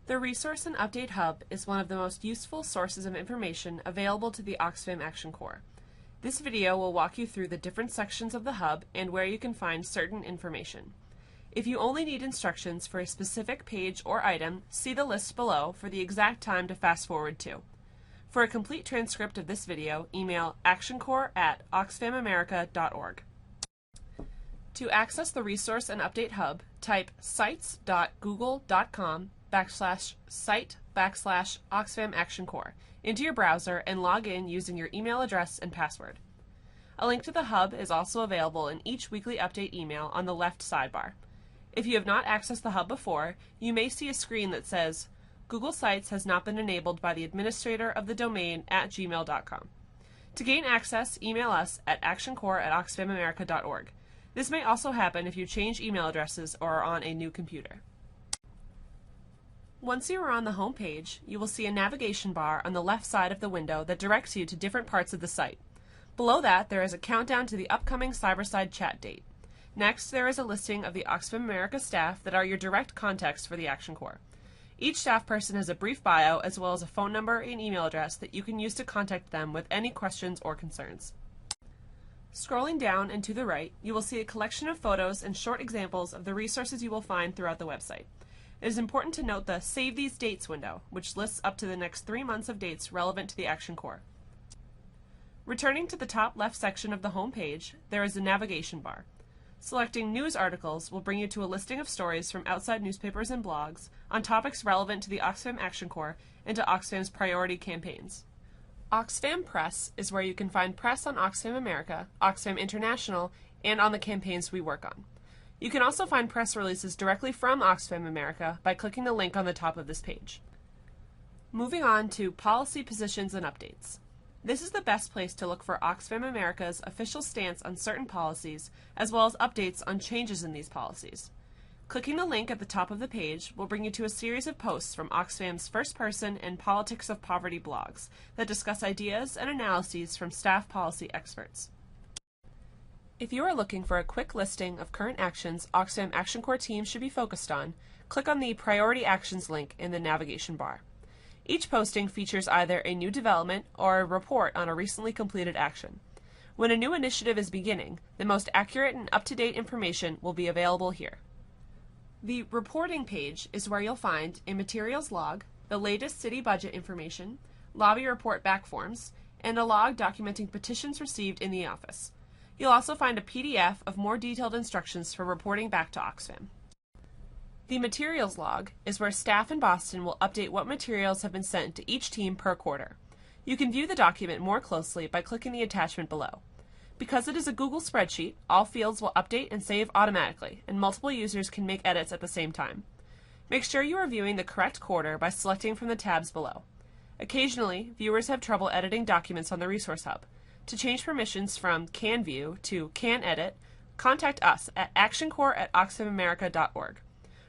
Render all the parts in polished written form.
The Resource and Update Hub is one of the most useful sources of information available to the Oxfam Action Corps. This video will walk you through the different sections of the hub and where you can find certain information. If you only need instructions for a specific page or item, see the list below for the exact time to fast forward to. For a complete transcript of this video, email actioncorps@oxfamamerica.org. To access the Resource and Update Hub, type sites.google.com/site/Oxfam Action Corps into your browser and log in using your email address and password. A link to the hub is also available in each weekly update email on the left sidebar. If you have not accessed the hub before, you may see a screen that says, Google Sites has not been enabled by the administrator of the domain at gmail.com. To gain access, email us at actioncorps@oxfamamerica.org. This may also happen if you change email addresses or are on a new computer. Once you are on the home page, you will see a navigation bar on the left side of the window that directs you to different parts of the site. Below that, there is a countdown to the upcoming Cyberside chat date. Next, there is a listing of the Oxfam America staff that are your direct contacts for the Action Corps. Each staff person has a brief bio as well as a phone number and email address that you can use to contact them with any questions or concerns. Scrolling down and to the right, you will see a collection of photos and short examples of the resources you will find throughout the website. It is important to note the Save These Dates window, which lists up to the next 3 months of dates relevant to the Action Corps. Returning to the top left section of the home page, there is a navigation bar. Selecting News Articles will bring you to a listing of stories from outside newspapers and blogs on topics relevant to the Oxfam Action Corps and to Oxfam's priority campaigns. Oxfam Press is where you can find press on Oxfam America, Oxfam International, and on the campaigns we work on. You can also find press releases directly from Oxfam America by clicking the link on the top of this page. Moving on to Policy Positions and Updates. This is the best place to look for Oxfam America's official stance on certain policies, as well as updates on changes in these policies. Clicking the link at the top of the page will bring you to a series of posts from Oxfam's First Person and Politics of Poverty blogs that discuss ideas and analyses from staff policy experts. If you are looking for a quick listing of current actions Oxfam Action Corps teams should be focused on, click on the Priority Actions link in the navigation bar. Each posting features either a new development or a report on a recently completed action. When a new initiative is beginning, the most accurate and up-to-date information will be available here. The Reporting page is where you'll find a materials log, the latest city budget information, lobby report back forms, and a log documenting petitions received in the office. You'll also find a PDF of more detailed instructions for reporting back to Oxfam. The Materials log is where staff in Boston will update what materials have been sent to each team per quarter. You can view the document more closely by clicking the attachment below. Because it is a Google spreadsheet, all fields will update and save automatically, and multiple users can make edits at the same time. Make sure you are viewing the correct quarter by selecting from the tabs below. Occasionally, viewers have trouble editing documents on the Resource Hub. To change permissions from Can View to Can Edit, contact us at actioncorps@oxfamamerica.org.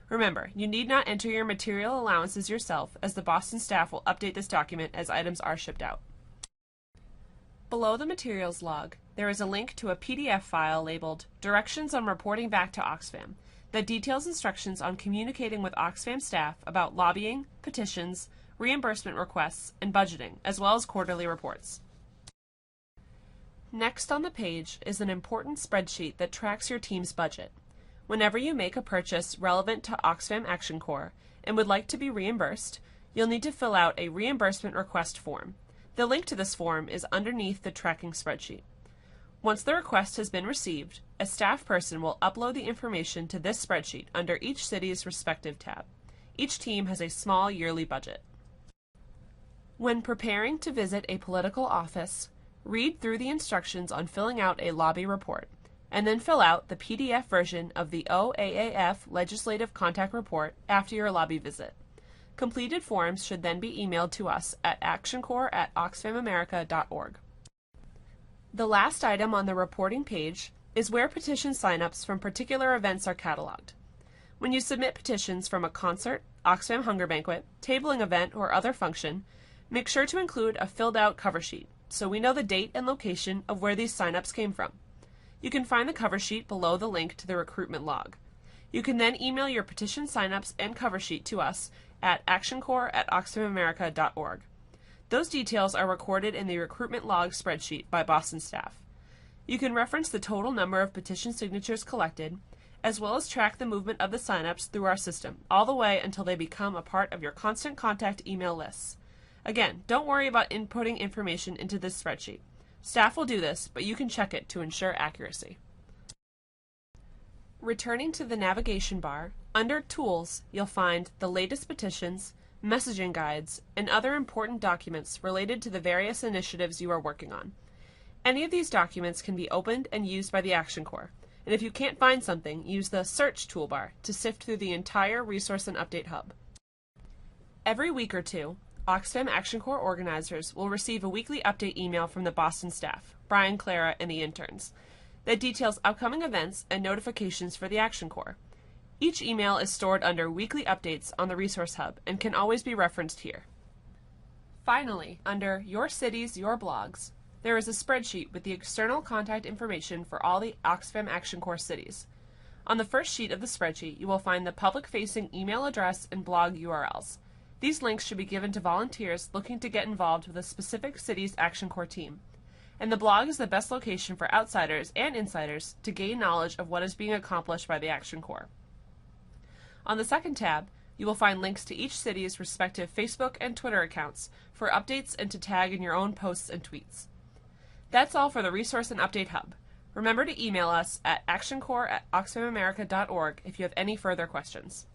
Remember, you need not enter your material allowances yourself, as the Boston staff will update this document as items are shipped out. Below the Materials log, there is a link to a PDF file labeled Directions on Reporting Back to Oxfam that details instructions on communicating with Oxfam staff about lobbying, petitions, reimbursement requests, and budgeting, as well as quarterly reports. Next on the page is an important spreadsheet that tracks your team's budget. Whenever you make a purchase relevant to Oxfam Action Corps and would like to be reimbursed, you'll need to fill out a reimbursement request form. The link to this form is underneath the tracking spreadsheet. Once the request has been received, a staff person will upload the information to this spreadsheet under each city's respective tab. Each team has a small yearly budget. When preparing to visit a political office, read through the instructions on filling out a lobby report, and then fill out the PDF version of the OAAF Legislative Contact Report after your lobby visit. Completed forms should then be emailed to us at actioncorps@oxfamamerica.org. The last item on the reporting page is where petition signups from particular events are cataloged. When you submit petitions from a concert, Oxfam Hunger Banquet, tabling event, or other function, make sure to include a filled-out cover sheet so we know the date and location of where these signups came from. You can find the cover sheet below the link to the recruitment log. You can then email your petition signups and cover sheet to us at actioncorps@oxfamamerica.org. Those details are recorded in the recruitment log spreadsheet by Boston staff. You can reference the total number of petition signatures collected, as well as track the movement of the signups through our system, all the way until they become a part of your constant contact email lists. Again, don't worry about inputting information into this spreadsheet. Staff will do this, but you can check it to ensure accuracy. Returning to the navigation bar, under Tools, you'll find the latest petitions, messaging guides, and other important documents related to the various initiatives you are working on. Any of these documents can be opened and used by the Action Corps, and if you can't find something, use the Search toolbar to sift through the entire Resource and Update Hub. Every week or two, Oxfam Action Corps organizers will receive a weekly update email from the Boston staff, Brian, Clara, and the interns, that details upcoming events and notifications for the Action Corps. Each email is stored under Weekly Updates on the Resource Hub and can always be referenced here. Finally, under Your Cities, Your Blogs, there is a spreadsheet with the external contact information for all the Oxfam Action Corps cities. On the first sheet of the spreadsheet, you will find the public-facing email address and blog URLs. These links should be given to volunteers looking to get involved with a specific city's Action Corps team. And the blog is the best location for outsiders and insiders to gain knowledge of what is being accomplished by the Action Corps. On the second tab, you will find links to each city's respective Facebook and Twitter accounts for updates and to tag in your own posts and tweets. That's all for the Resource and Update Hub. Remember to email us at actioncorps@oxfamamerica.org if you have any further questions.